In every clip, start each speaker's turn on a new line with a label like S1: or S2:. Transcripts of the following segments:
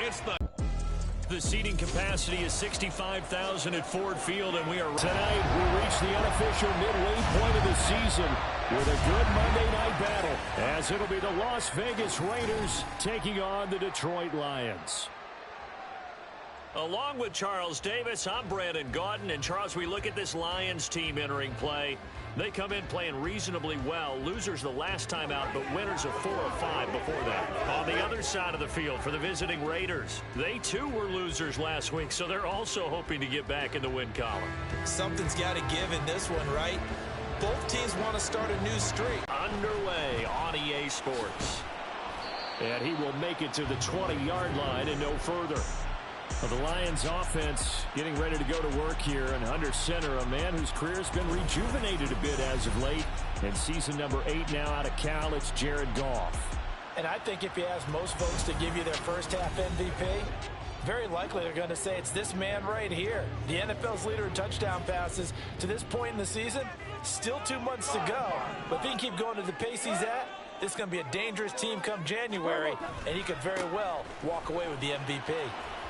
S1: It's the seating capacity is 65,000 at Ford Field, and we are tonight. We reach the unofficial midway point of the season with a good Monday night battle, as it'll be the Las Vegas Raiders taking on the Detroit Lions. Along with Charles Davis, I'm Brandon Gaudin. And Charles, we look at this Lions team entering play. They come in playing reasonably well. Losers the last time out, but winners of 4 of 5 before that. On the other side of the field for the visiting Raiders, they too were losers last week, so they're also hoping to get back in the win column.
S2: Something's got to give in this one, right? Both teams want to start a new streak.
S1: Underway on EA Sports. And he will make it to the 20-yard line and no further. Well, the Lions offense getting ready to go to work here, and under center, a man whose career has been rejuvenated a bit as of late. And season number 8 now out of Cal, it's Jared Goff.
S3: And I think if you ask most folks to give you their first half MVP, very likely they're going to say it's this man right here. The NFL's leader in touchdown passes to this point in the season. Still 2 months to go. But if he can keep going at the pace he's at, this is going to be a dangerous team come January, and he could very well walk away with the MVP.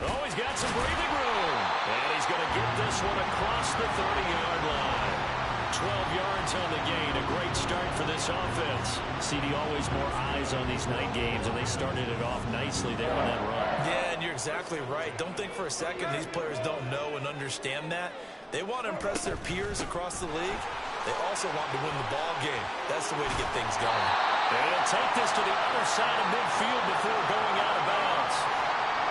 S1: Oh, he's got some breathing room. And he's going to get this one across the 30-yard line. 12 yards on the gain. A great start for this offense. CD, always more eyes on these night games, and they started it off nicely there on that run.
S2: Yeah, and you're exactly right. Don't think for a second these players don't know and understand that. They want to impress their peers across the league. They also want to win the ball game. That's the way to get things going.
S1: And he'll take this to the other side of midfield before going out of bounds.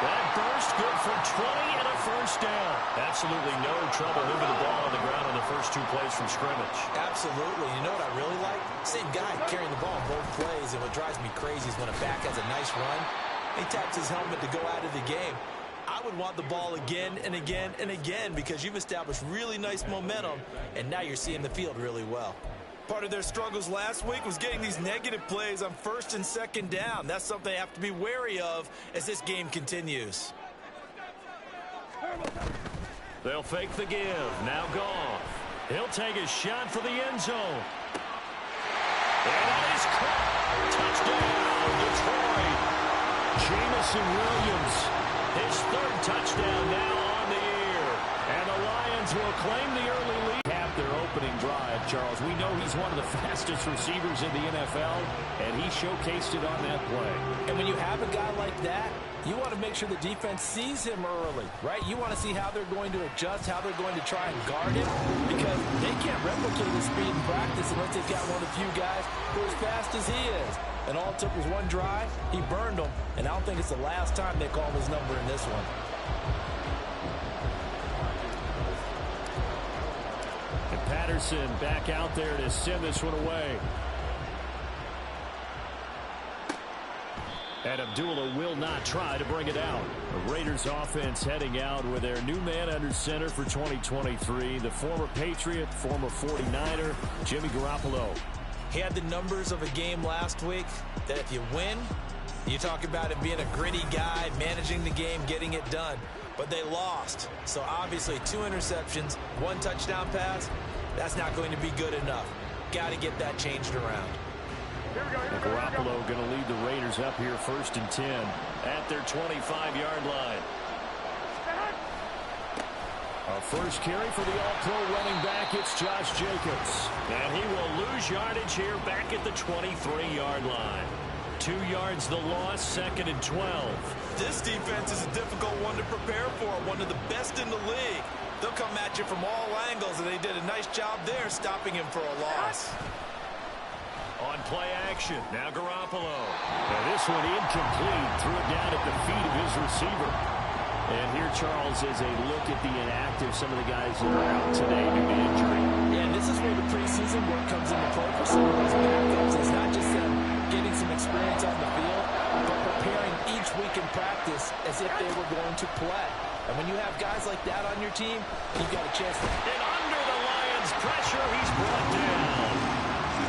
S1: That burst good for 20 and a first down. Absolutely no trouble moving the ball on the ground on the first 2 plays from scrimmage.
S2: Absolutely. You know what I really like? Same guy carrying the ball on both plays, and what drives me crazy is when a back has a nice run, he taps his helmet to go out of the game. I would want the ball again and again and again because you've established really nice momentum, and now you're seeing the field really well. Part of their struggles last week was getting these negative plays on 1st and 2nd down. That's something they have to be wary of as this game continues.
S1: They'll fake the give. Now Goff. He'll take a shot for the end zone. And that is caught. Touchdown, Detroit. Jamison Williams. His 3rd touchdown now on the year. And the Lions will claim the early lead. Their opening drive, Charles. We know he's one of the fastest receivers in the NFL, and he showcased it on that play.
S3: And when you have a guy like that, you want to make sure the defense sees him early, right? You want to see how they're going to adjust, how they're going to try and guard him, because they can't replicate his speed in practice unless they've got one of the few guys who are as fast as he is. And all it took was one drive. He burned them, and I don't think it's the last time they call his number in this one.
S1: Patterson back out there to send this one away. And Abdullah will not try to bring it out. The Raiders offense heading out with their new man under center for 2023, the former Patriot, former 49er, Jimmy Garoppolo.
S2: He had the numbers of a game last week that if you win, you talk about him being a gritty guy, managing the game, getting it done. But they lost. So obviously 2 interceptions, 1 touchdown pass. That's not going to be good enough. Got to get that changed around.
S1: And Garoppolo going to lead the Raiders up here 1st and 10 at their 25-yard line. A first carry for the all-pro running back. It's Josh Jacobs. And he will lose yardage here back at the 23-yard line. 2 yards the loss, 2nd and 12.
S2: This defense is a difficult one to prepare for, one of the best in the league. They'll come at you from all angles, and they did a nice job there stopping him for a loss.
S1: On play action, now Garoppolo. And this one incomplete, threw it down at the feet of his receiver. And here, Charles, is a look at the inactive, some of the guys that are out today due to injury.
S3: Yeah, and this is where the preseason work comes into play for some of those backups. It's not just them getting some experience on the field, but preparing each week in practice as if they were going to play. And when you have guys like that on your team, you've got a chance to...
S1: And under the Lions' pressure, he's brought down.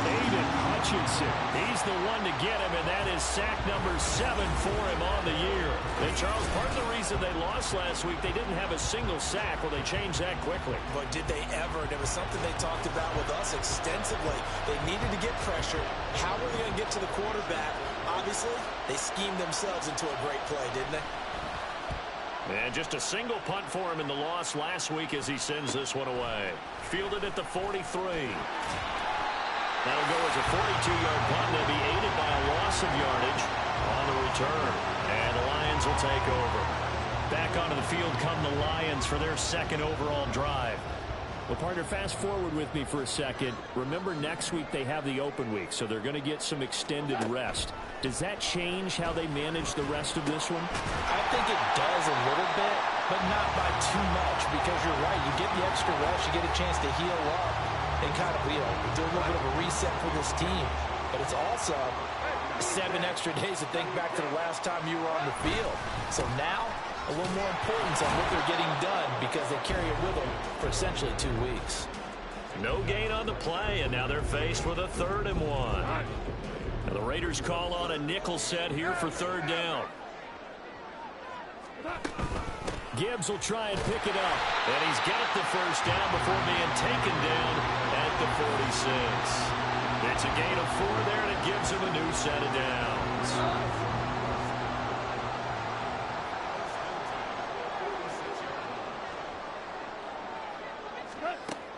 S1: Aiden Hutchinson. He's the one to get him, and that is sack number 7 for him on the year. And Charles, part of the reason they lost last week, they didn't have a single sack. Well, they changed that quickly.
S2: But did they ever? There was something they talked about with us extensively. They needed to get pressure. How were they going to get to the quarterback? Obviously, they schemed themselves into a great play, didn't they?
S1: And just a single punt for him in the loss last week as he sends this one away. Fielded at the 43. That'll go as a 42-yard punt. They'll be aided by a loss of yardage on the return. And the Lions will take over. Back onto the field come the Lions for their second overall drive. Well, partner, fast forward with me for a second. Remember, next week they have the open week, so they're going to get some extended rest. Does that change how they manage the rest of this one?
S3: I think it does a little bit, but not by too much, because you're right. You get the extra rest, you get a chance to heal up and kind of, do a little bit of a reset for this team. But it's also 7 extra days to think back to the last time you were on the field. So now, a little more importance on what they're getting done because they carry it with them for essentially 2 weeks.
S1: No gain on the play, and now they're faced with a 3rd and 1. Now the Raiders call on a nickel set here for 3rd down. Gibbs will try and pick it up, and he's got the 1st down before being taken down at the 46. It's a gain of 4 there, and it gives him a new set of downs.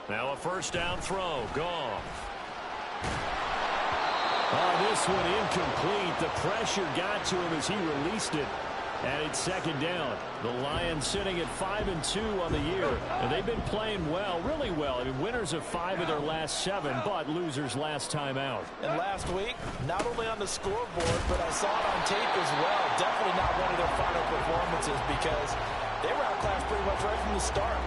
S1: Now a 1st down throw. Goff. Oh, this one incomplete. The pressure got to him as he released it. And it's 2nd down. The Lions sitting at 5-2 on the year. And they've been playing well, really well. I mean, winners of 5 of their last 7, but losers last time out.
S3: And last week, not only on the scoreboard, but I saw it on tape as well. Definitely not one of their final performances because they were outclassed pretty much right from the start.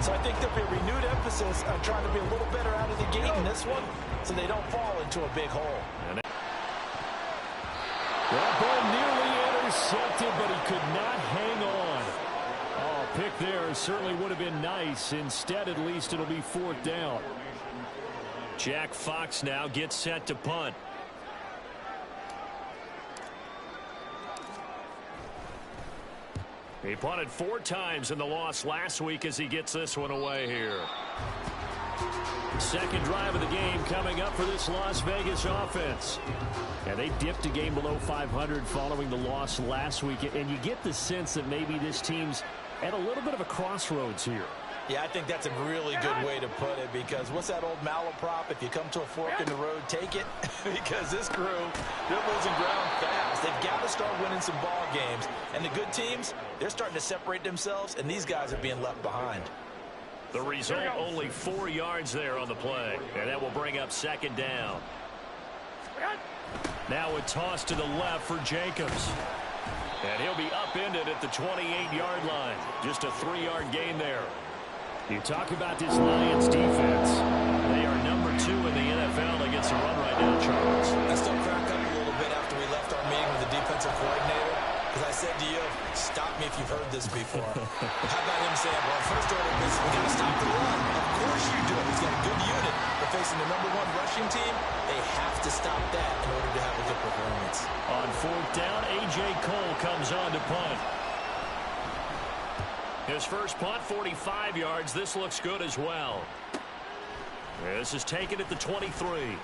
S3: So I think there'll be a renewed emphasis on trying to be a little better out of the gate in this one so they don't fall into a big hole.
S1: That ball nearly intercepted, but he could not hang on. Oh, pick there certainly would have been nice. Instead, at least, it'll be 4th down. Jack Fox now gets set to punt. He punted 4 times in the loss last week as he gets this one away here. 2nd drive of the game coming up for this Las Vegas offense. Yeah, they dipped a game below 500 following the loss last week, and you get the sense that maybe this team's at a little bit of a crossroads here.
S3: Yeah, I think that's a really good way to put it because what's that old malaprop? If you come to a fork in the road, take it. Because this crew, they're losing ground fast. They've got to start winning some ball games. And the good teams, they're starting to separate themselves, and these guys are being left behind.
S1: The result, only 4 yards there on the play. And that will bring up 2nd down. Now a toss to the left for Jacobs. And he'll be upended at the 28-yard line. Just a 3-yard gain there. You talk about this Lions defense. They are number 2 in the NFL against the run right now, Charles.
S2: I still crack up a little bit after we left our meeting with the defensive coordinator. Because I said to you, stop me if you've heard this before. How about him saying, well, first order of business, we got to stop the run. Of course you do. He's got a good unit. They're facing the number 1 rushing team. They have to stop that in order to have a good performance.
S1: On 4th down, A.J. Cole comes on to punt. His first punt, 45 yards. This looks good as well. This is taken at the 23.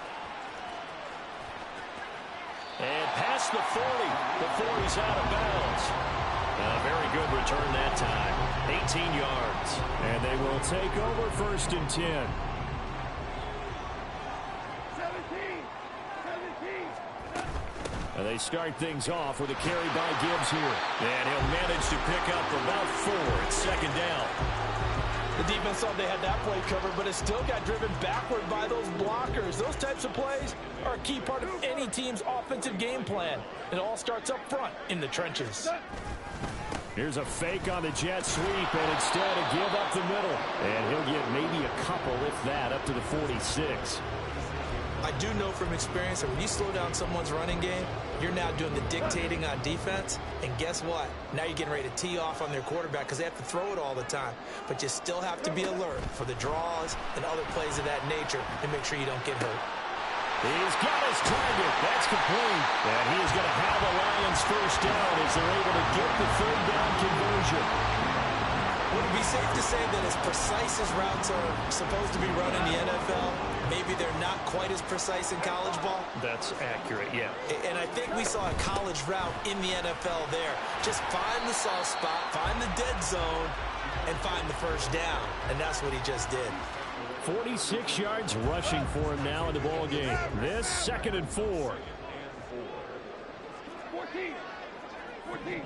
S1: And past the 40 before he's out of bounds. A very good return that time. 18 yards. And they will take over 1st and 10.
S4: 17.
S1: And they start things off with a carry by Gibbs here. And he'll manage to pick up about 4 at 2nd down.
S3: The defense thought they had that play covered, but it still got driven backward by those blockers. Those types of plays are a key part of any team's offensive game plan. It all starts up front in the trenches.
S1: Here's a fake on the jet sweep, and instead a give up the middle. And he'll get maybe a couple, if that, up to the 46.
S2: I do know from experience that when you slow down someone's running game, you're now doing the dictating on defense. And guess what? Now you're getting ready to tee off on their quarterback because they have to throw it all the time. But you still have to be alert for the draws and other plays of that nature to make sure you don't get hurt.
S1: He's got his target. That's complete. And he is going to have the Lions 1st down as they're able to get the 3rd down conversion.
S2: Would it be safe to say that as precise as routes are supposed to be run in the NFL, maybe they're not quite as precise in college ball?
S1: That's accurate, yeah.
S2: And I think we saw a college route in the NFL there. Just find the soft spot, find the dead zone, and find the first down. And that's what he just did.
S1: 46 yards rushing for him now in the ball game. This 2nd and 4.
S4: 14.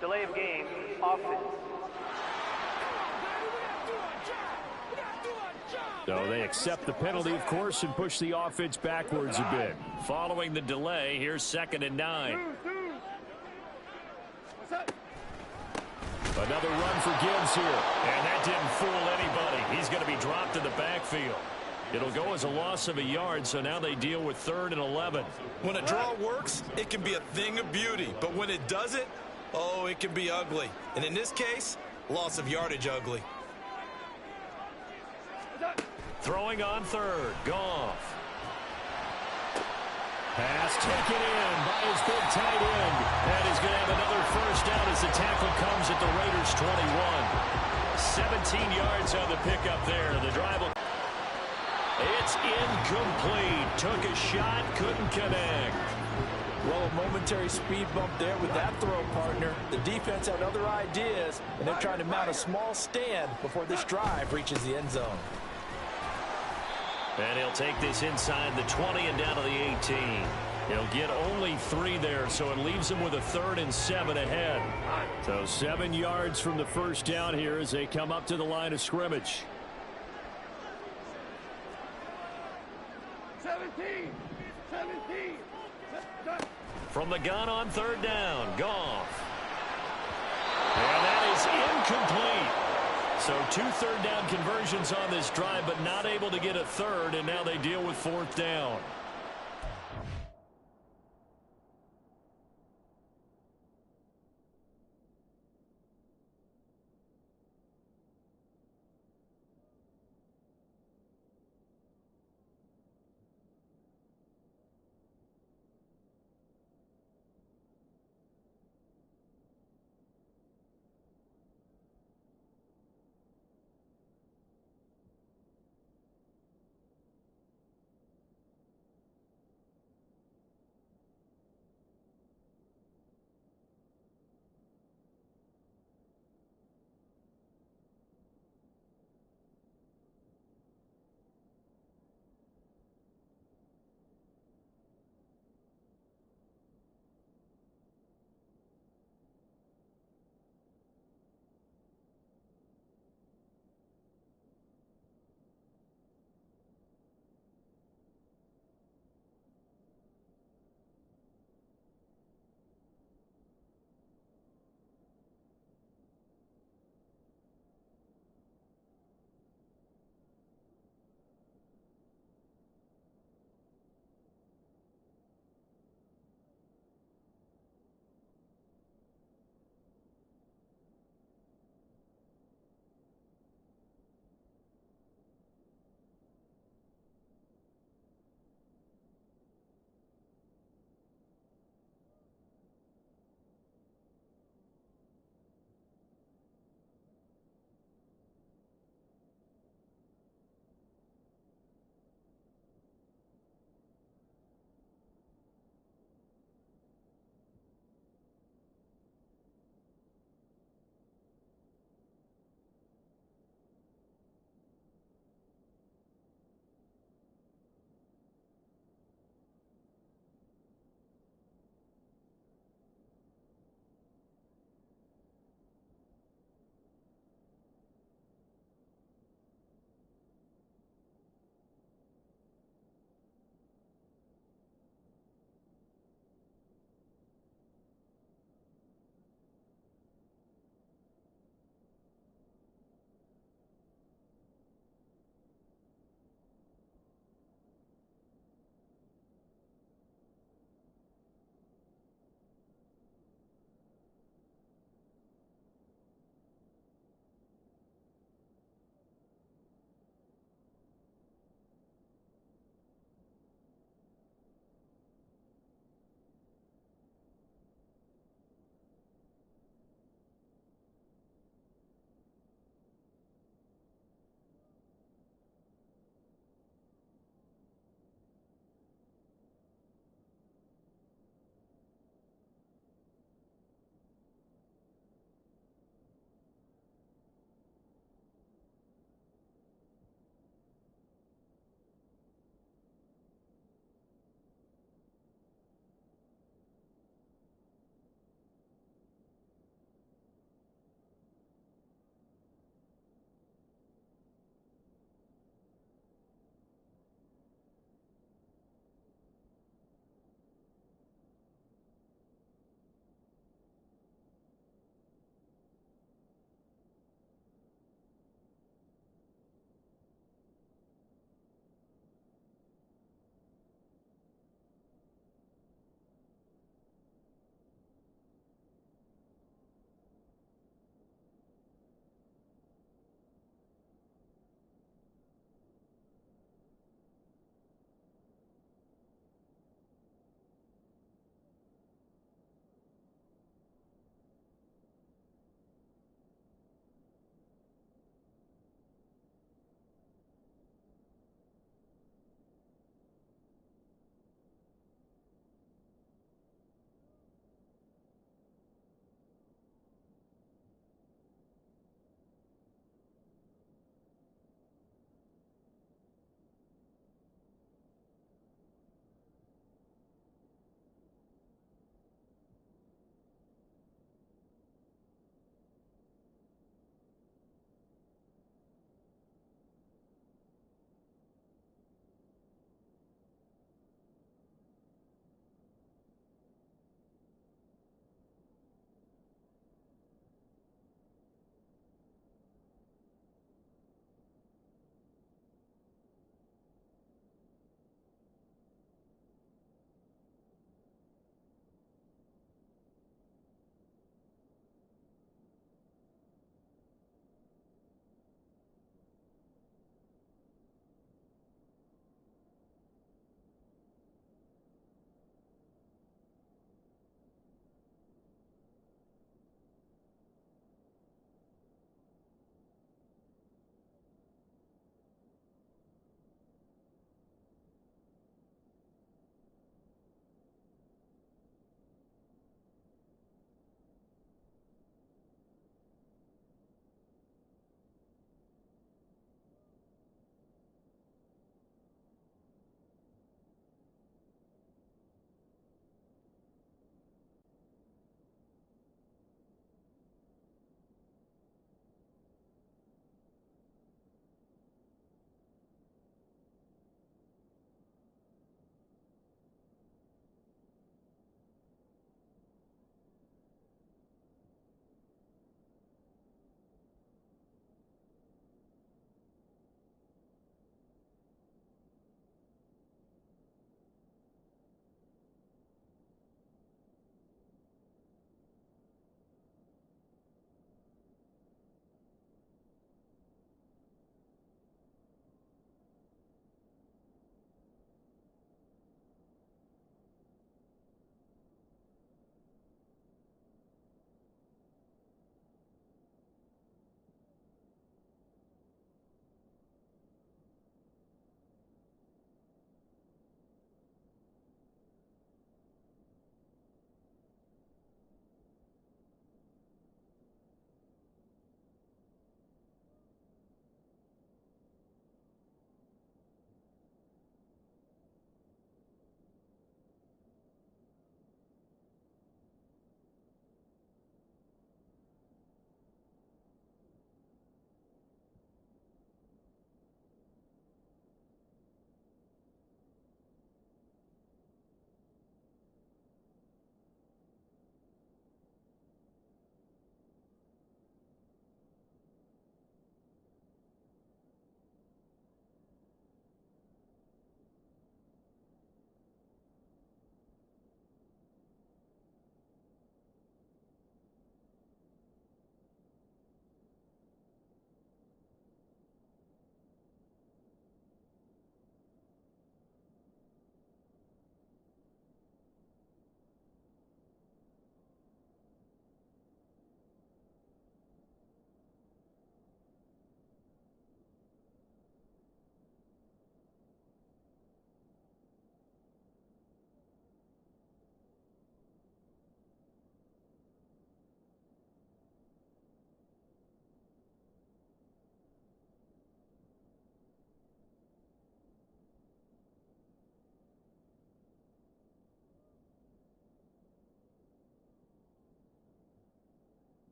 S5: Delay of game, offense.
S1: So they accept the penalty, of course, and push the offense backwards a bit. Following the delay, here's 2nd and 9. Another run for Gibbs here. And that didn't fool anybody. He's going to be dropped in the backfield. It'll go as a loss of a yard, so now they deal with 3rd and 11.
S2: When a draw works, it can be a thing of beauty. But when it doesn't, oh, it can be ugly. And in this case, loss of yardage ugly.
S1: Throwing on 3rd. Goff. Pass taken in by his big tight end. And he's going to have another first down as the tackle comes at the Raiders' 21. 17 yards on the pickup there. The drive will... It's incomplete. Took a shot, couldn't connect.
S3: Well, a momentary speed bump there with that throw, partner. The defense had other ideas, and they're trying to mount a small stand before this drive reaches the end zone.
S1: And he'll take this inside the 20 and down to the 18. He'll get only 3 there, so it leaves him with a 3rd and 7 ahead. So 7 yards from the first down here as they come up to the line of scrimmage.
S4: 17.
S1: From the gun on 3rd down, Goff. And that is incomplete. So 2 third down conversions on this drive, but not able to get a 3rd, and now they deal with 4th down.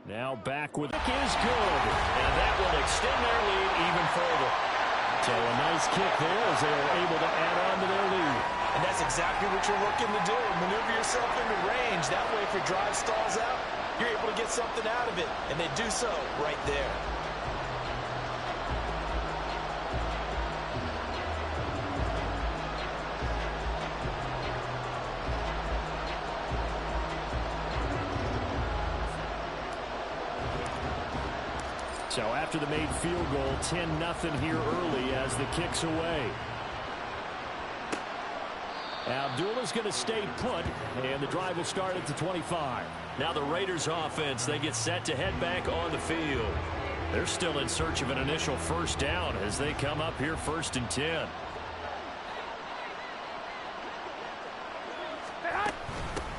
S1: Now back with kick is good, and that will extend their lead even further. So a nice kick there as they are able to add on to their lead.
S3: And that's exactly what you're looking to do. Maneuver yourself into range. That way, if your drive stalls out, you're able to get something out of it. And they do so right there.
S1: So after the made field goal, 10-0 here early as the kick's away. Abdullah's going to stay put, and the drive will start at the 25. Now the Raiders offense, they get set to head back on the field. They're still in search of an initial first down as they come up here 1st and 10.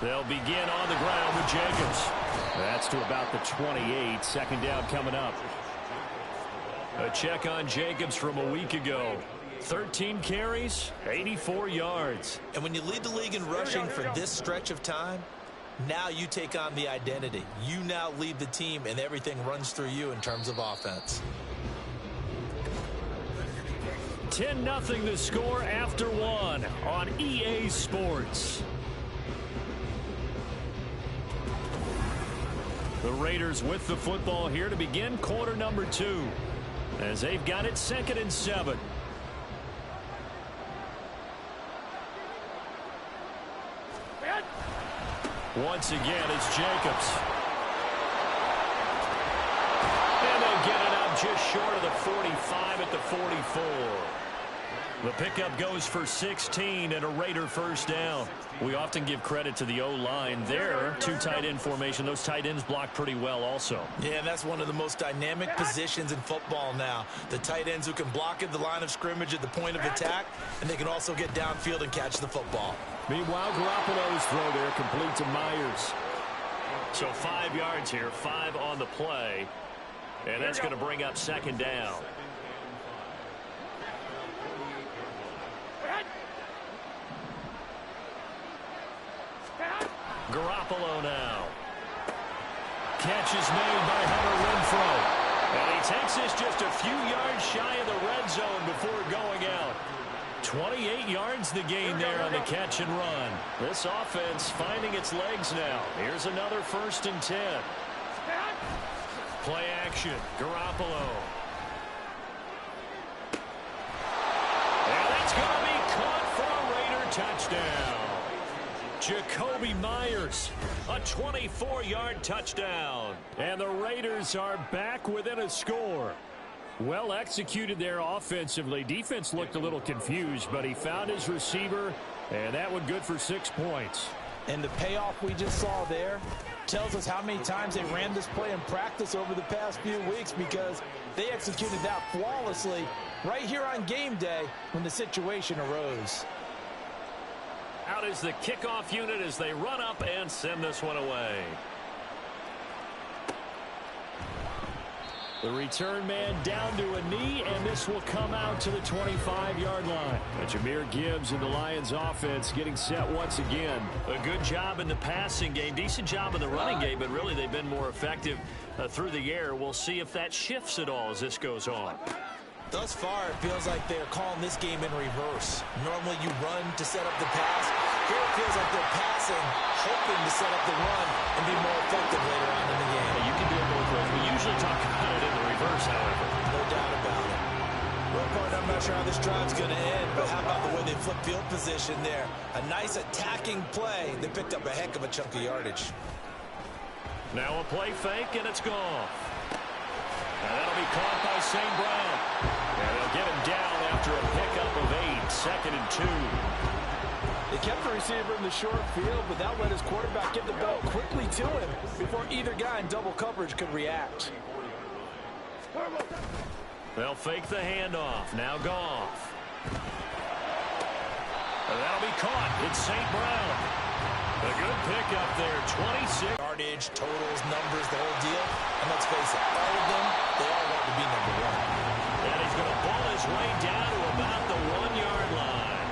S1: They'll begin on the ground with Jacobs. That's to about the 28. 2nd down coming up. A check on Jacobs from a week ago. 13 carries, 84 yards.
S2: And when you lead the league in rushing for this stretch of time, now you take on the identity. You now lead the team, and everything runs through you in terms of offense.
S1: 10-0 the score after 1 on EA Sports. The Raiders with the football here to begin quarter number 2. As they've got it 2nd and 7. Once again, it's Jacobs. And they'll get it up just short of the 45 at the 44. The pickup goes for 16 and a Raider first down. We often give credit to the O-line there. 2 tight end formation. Those tight ends block pretty well also.
S3: Yeah, and that's one of the most dynamic positions in football now. The tight ends who can block at the line of scrimmage at the point of attack, and they can also get downfield and catch the football.
S1: Meanwhile, Garoppolo's throw there complete to Myers. So 5 yards here, 5 on the play. And that's going to bring up 2nd down. Garoppolo now. Catch is made by Hunter Renfrow. And he takes this just a few yards shy of the red zone before going out. 28 yards the gain there on the catch and run. This offense finding its legs now. Here's another 1st and 10. Play action. Garoppolo. And that's going to be caught for a Raider touchdown. Jacoby Myers, a 24-yard touchdown. And the Raiders are back within a score. Well executed there offensively. Defense looked a little confused, but he found his receiver, and that one good for 6 points.
S3: And the payoff we just saw there tells us how many times they ran this play in practice over the past few weeks, because they executed that flawlessly right here on game day when the situation arose.
S1: Out is the kickoff unit as they run up and send this one away. The return man down to a knee, and this will come out to the 25-yard line. Jahmyr Gibbs and the Lions offense getting set once again. A good job in the passing game, decent job in the running game, but really they've been more effective through the air. We'll see if that shifts at all as this goes on.
S2: Thus far, it feels like they're calling this game in reverse. Normally you run to set up the pass. Here it feels like they're passing, hoping to set up the run and be more effective later on in the game.
S1: You can do it both ways. We usually talk about it in the reverse, however.
S2: No doubt about it. Well, partner, I'm not sure how this drive's going to end, but how about the way they flip field position there? A nice attacking play. They picked up a heck of a chunk of yardage.
S1: Now a play fake, and it's gone. And that'll be caught by St. Brown. And they'll get him down after a pickup of 8, 2nd and 2.
S3: They kept the receiver in the short field, but that let his quarterback get the ball quickly to him before either guy in double coverage could react.
S1: They'll fake the handoff. Now Goff. And that'll be caught. It's St. Brown. A good pickup there. 26.
S2: Yardage, totals, numbers, the whole deal. And let's face it, all of them, they all want to be number 1.
S1: And he's going to ball his way down to about the 1-yard line.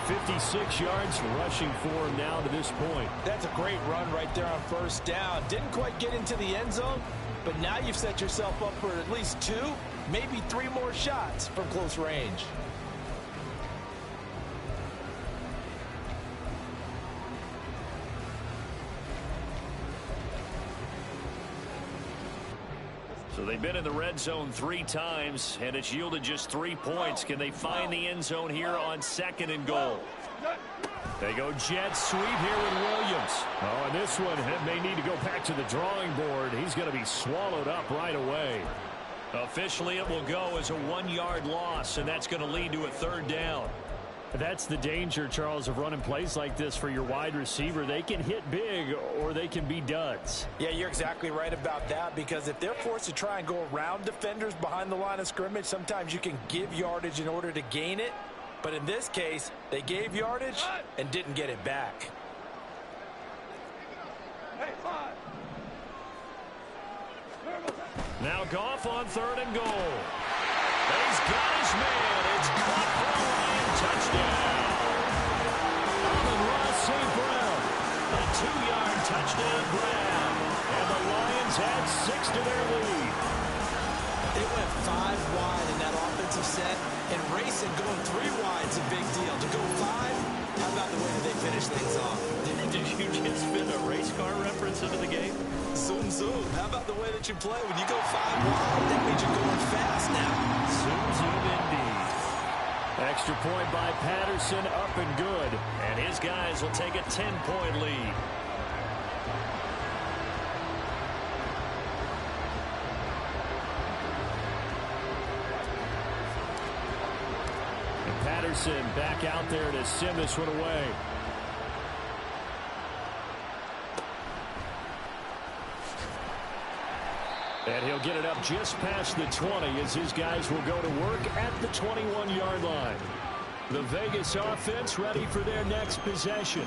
S1: 56 yards rushing for him now to this point.
S3: That's a great run right there on first down. Didn't quite get into the end zone, but now you've set yourself up for at least 2, maybe 3 more shots from close range.
S1: So they've been in the red zone 3 times, and it's yielded just 3 points. Can they find the end zone here on 2nd and goal? They go jet sweep here with Williams. Oh, and this one may need to go back to the drawing board. He's going to be swallowed up right away. Officially, it will go as a 1-yard loss, and that's going to lead to a 3rd down. That's the danger, Charles, of running plays like this for your wide receiver. They can hit big or they can be duds.
S3: Yeah, you're exactly right about that, because if they're forced to try and go around defenders behind the line of scrimmage, sometimes you can give yardage in order to gain it. But in this case, they gave yardage and didn't get it back.
S1: Now Goff on 3rd and goal. He's got his man. It's caught for a Lion touchdown. Amon-Ra St. Brown, a 2-yard touchdown grab. And the Lions add 6 to their lead.
S2: They went 5 wide in that offensive set, and racing going 3 wide is a big deal. To go 5, how about the way that they finish things off?
S1: Did you just fit a race car reference into the game?
S2: Zoom, zoom. How about the way that you play? When you go 5 wide, that means you're going fast now.
S1: Zoom, zoom indeed. Extra point by Patterson, up and good. And his guys will take a 10-point lead. And Patterson back out there to send this one away. And he'll get it up just past the 20 as his guys will go to work at the 21-yard line. The Vegas offense ready for their next possession.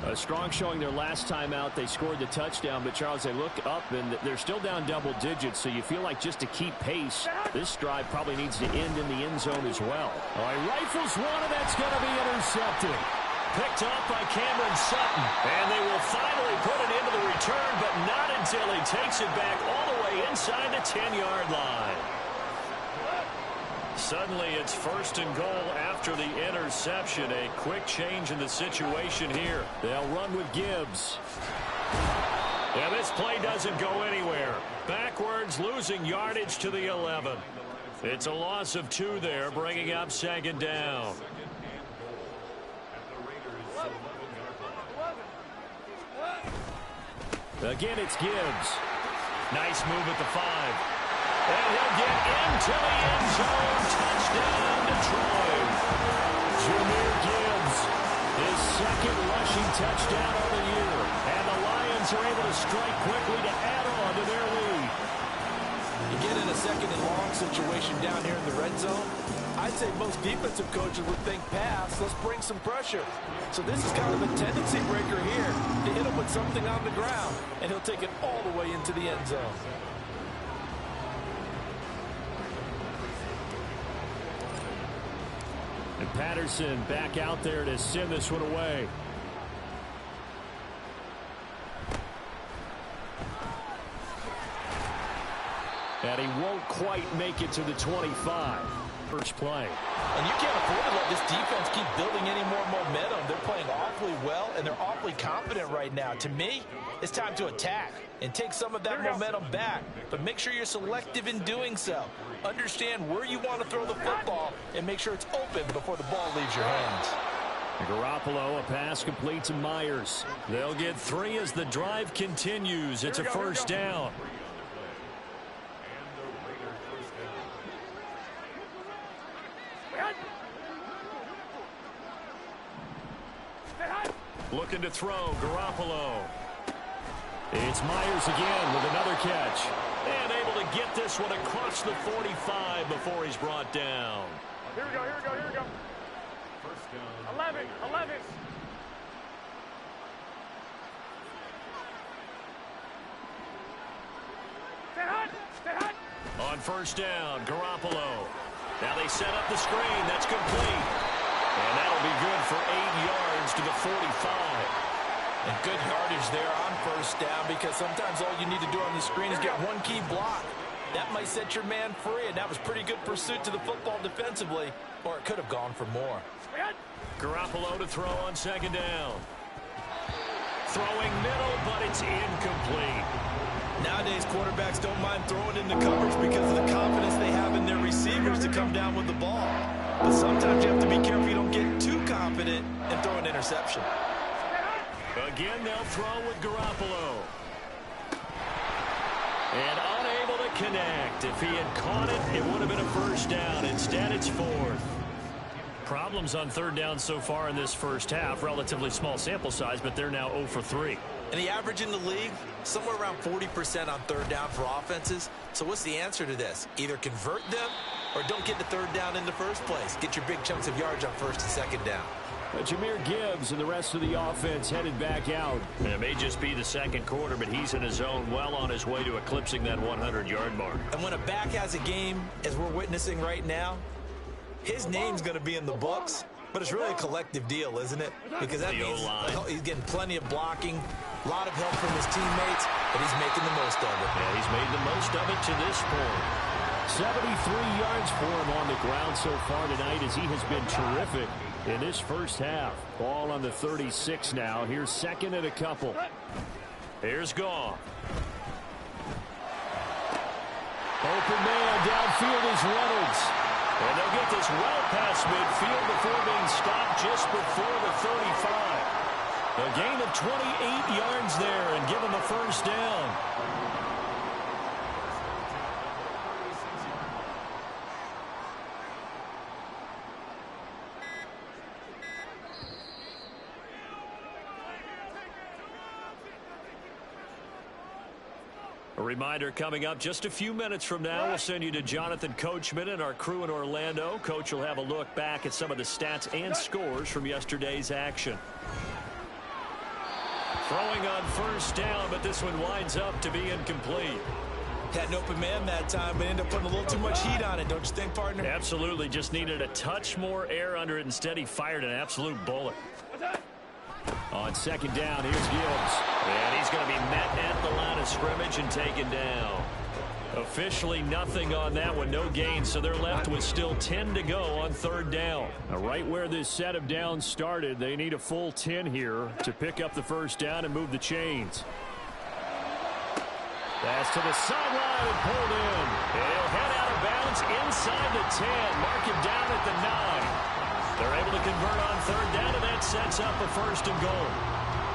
S1: A strong showing their last time out. They scored the touchdown, but Charles, they look up and they're still down double digits, so you feel like just to keep pace, this drive probably needs to end in the end zone as well. All right, rifles one, and that's going to be intercepted. Picked off by Cameron Sutton, and they will finally put it into the return, but not until he takes it back all the way inside the 10-yard line. Suddenly it's 1st and goal after the interception. A quick change in the situation here. They'll run with Gibbs. Yeah, this play doesn't go anywhere. Backwards, losing yardage to the 11. It's a loss of 2 there, bringing up 2nd down. Again, it's Gibbs. Nice move at the 5. And he'll get into the end zone. Touchdown, Detroit. Jahmyr Gibbs, his 2nd rushing touchdown of the year. And the Lions are able to strike quickly to add on to their lead.
S3: You get in a 2nd and long situation down here in the red zone, I'd say most defensive coaches would think pass, let's bring some pressure. So this is kind of a tendency breaker here to hit him with something on the ground, and he'll take it all the way into the end zone.
S1: And Patterson back out there to send this one away. And he won't quite make it to the 25. First play.
S3: And you can't afford to let this defense keep building any more momentum. They're playing awfully well, and they're awfully confident right now. To me, it's time to attack and take some of that momentum back. But make sure you're selective in doing so. Understand where you want to throw the football and make sure it's open before the ball leaves your hands.
S1: Garoppolo, a pass complete to Myers. They'll get 3 as the drive continues. It's a 1st down. Looking to throw, Garoppolo. It's Myers again with another catch. And able to get this one across the 45 before he's brought down.
S4: Here we go, here we go, here we go. 11. Stay hot.
S1: On 1st down, Garoppolo. Now they set up the screen. That's complete. And that'll be good for 8 yards to the 45.
S3: And good yardage there on first down, because sometimes all you need to do on the screen is get one key block. That might set your man free, and that was pretty good pursuit to the football defensively, or it could have gone for more.
S1: Garoppolo to throw on second down. Throwing middle, but it's incomplete.
S2: Nowadays, quarterbacks don't mind throwing into coverage because of the confidence they have in their receivers to come down with the ball. But sometimes you have to be careful you don't get too confident and throw an interception.
S1: Again, they'll throw with Garoppolo. And unable to connect. If he had caught it, it would have been a first down. Instead, it's fourth. Problems on third down so far in this first half. Relatively small sample size, but they're now 0 for 3.
S2: And the average in the league, somewhere around 40% on third down for offenses. So what's the answer to this? Either convert them or don't get the third down in the first place. Get your big chunks of yards on first and second down.
S1: Jahmyr Gibbs and the rest of the offense headed back out. And it may just be the second quarter, but he's in his zone, well on his way to eclipsing that 100-yard mark.
S2: And when a back has a game, as we're witnessing right now, his name's going to be in the books, but it's really a collective deal, isn't it? Because that means he's getting plenty of blocking, a lot of help from his teammates, but he's making the most of it.
S1: Yeah, he's made the most of it to this point. 73 yards for him on the ground so far tonight, as he has been terrific in this first half. Ball on the 36 now. Here's second and a couple. Here's Goff. Open man downfield is Reynolds. And they'll get this well past midfield before being stopped just before the 35. A gain of 28 yards there and give him a first down. A reminder coming up just a few minutes from now. We'll send you to Jonathan Coachman and our crew in Orlando. Coach will have a look back at some of the stats and scores from yesterday's action. Throwing on first down, but this one winds up to be incomplete.
S2: Had an open man that time, but ended up putting a little too much heat on it, don't you think, partner?
S1: Absolutely. Just needed a touch more air under it. Instead, he fired an absolute bullet. On second down, here's Gibbs. And he's going to be met at the line of scrimmage and taken down. Officially nothing on that one, no gain, so they're left with still 10 to go on third down. Now, right where this set of downs started, they need a full 10 here to pick up the first down and move the chains. Pass to the sideline and pulled in. And he'll head out of bounds inside the 10. Mark him down at the 9. They're able to convert on third down, and that sets up a first and goal.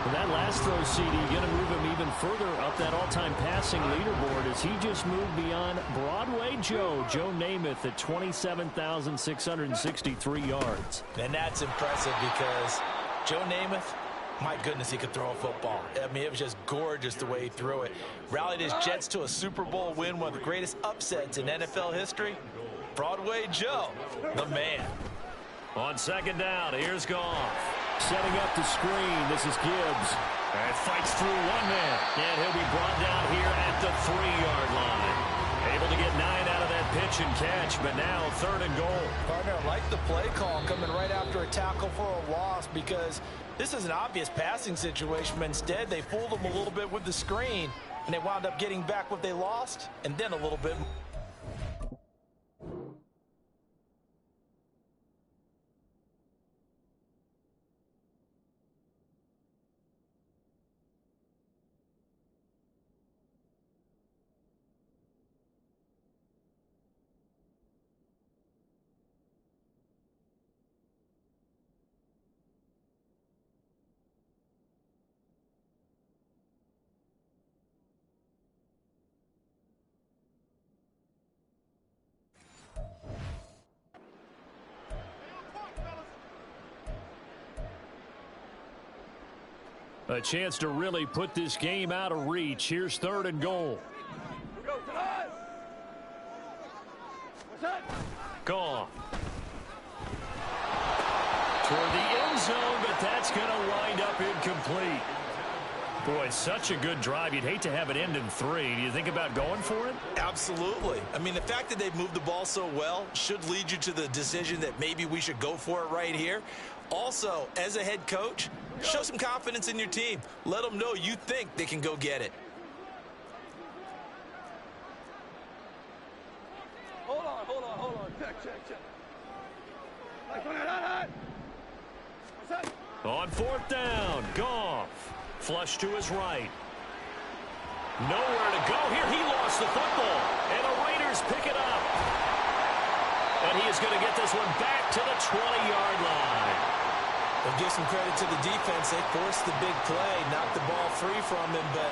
S1: And that last throw, CD, going to move him even further up that all-time passing leaderboard as he just moved beyond Broadway Joe Namath at 27,663 yards.
S3: And that's impressive because Joe Namath, my goodness, he could throw a football. I mean, it was just gorgeous the way he threw it. Rallied his Jets to a Super Bowl win, one of the greatest upsets in NFL history. Broadway Joe, the man.
S1: On second down, here's Goff. Setting up the screen, this is Gibbs. And fights through one man. And he'll be brought down here at the 3-yard line. Able to get 9 out of that pitch and catch, but now third and goal.
S3: Partner, I like the play call coming right after a tackle for a loss, because this is an obvious passing situation, but instead they fooled him a little bit with the screen, and they wound up getting back what they lost, and then a little bit more.
S1: A chance to really put this game out of reach. Here's third and goal. Goff. Toward the end zone, but that's going to wind up incomplete. Boy, such a good drive. You'd hate to have it end in 3. Do you think about going for it?
S2: Absolutely. I mean, the fact that they've moved the ball so well should lead you to the decision that maybe we should go for it right here. Also, as a head coach, show some confidence in your team. Let them know you think they can go get it.
S4: Hold on. Check.
S1: On 4th down, Goff. Flush to his right. Nowhere to go here. He lost the football. And the Raiders pick it up. And he is going to get this one back to the 20-yard line.
S2: We'll give some credit to the defense. They forced the big play, knocked the ball free from him, but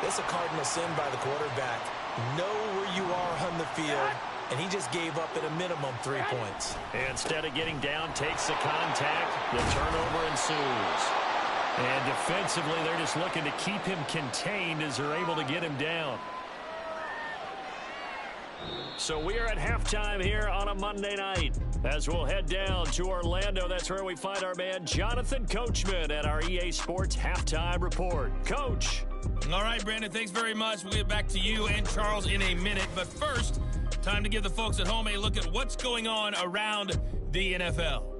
S2: it's a cardinal sin by the quarterback. Know where you are on the field, and he just gave up at a minimum 3 points.
S1: Instead of getting down, takes the contact. The turnover ensues. And defensively, they're just looking to keep him contained as they're able to get him down. So we are at halftime here on a Monday night. As we'll head down to Orlando, that's where we find our man Jonathan Coachman at our EA Sports Halftime Report. Coach.
S6: All right, Brandon, thanks very much. We'll get back to you and Charles in a minute. But first, time to give the folks at home a look at what's going on around the NFL.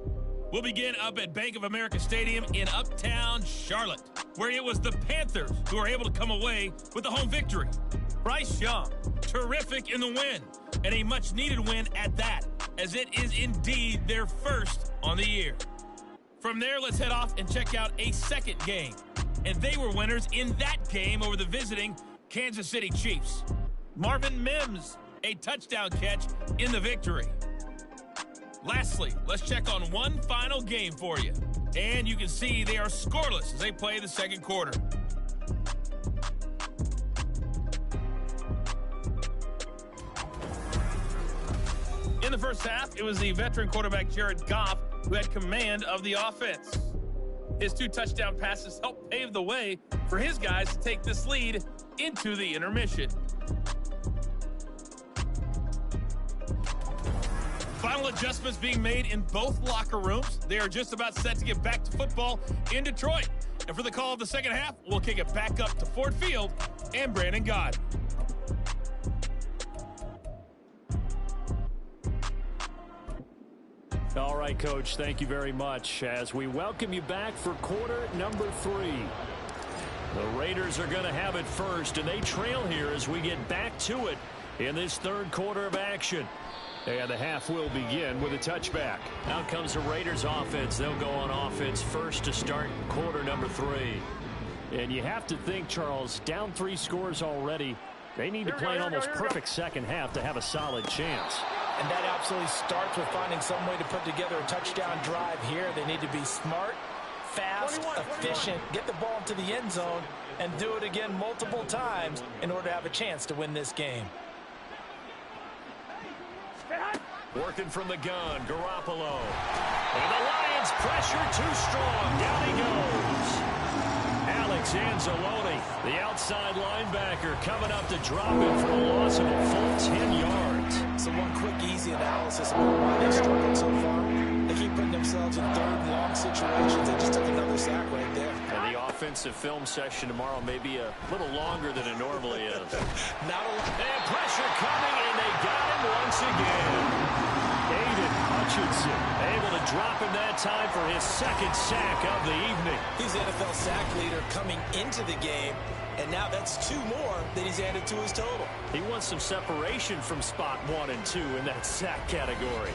S6: We'll begin up at Bank of America Stadium in uptown Charlotte, where it was the Panthers who were able to come away with the home victory. Bryce Young, terrific in the win, and a much-needed win at that, as it is indeed their first on the year. From there, let's head off and check out a second game, and they were winners in that game over the visiting Kansas City Chiefs. Marvin Mims, a touchdown catch in the victory. Lastly, let's check on one final game for you. And you can see they are scoreless as they play the second quarter. In the first half, it was the veteran quarterback Jared Goff who had command of the offense. His 2 touchdown passes helped pave the way for his guys to take this lead into the intermission. Final adjustments being made in both locker rooms. They are just about set to get back to football in Detroit. And for the call of the second half, we'll kick it back up to Ford Field and Brandon Gott.
S1: All right, Coach, thank you very much as we welcome you back for quarter number 3. The Raiders are going to have it first, and they trail here as we get back to it in this third quarter of action. And the half will begin with a touchback. Out comes the Raiders offense. They'll go on offense first to start quarter number 3. And you have to think, Charles, down 3 scores already. They need to play an almost perfect second half to have a solid chance.
S3: And that absolutely starts with finding some way to put together a touchdown drive here. They need to be smart, fast, efficient, get the ball into the end zone, and do it again multiple times in order to have a chance to win this game.
S1: Working from the gun, Garoppolo. And the Lions pressure too strong. Down he goes. Alex Anzalone, the outside linebacker, coming up to drop it for a loss of a full 10 yards.
S2: So one quick, easy analysis about why they struggled so far. They keep putting themselves in third and long situations. They just took another sack right there.
S1: And the offensive film session tomorrow may be a little longer than it normally is.
S2: Not a lot.
S1: And pressure coming, and they got him once again. Aiden Hutchinson able to drop him that time for his second sack of the evening.
S2: He's the NFL sack leader coming into the game, and now that's 2 more that he's added to his total.
S1: He wants some separation from spot 1 and 2 in that sack category.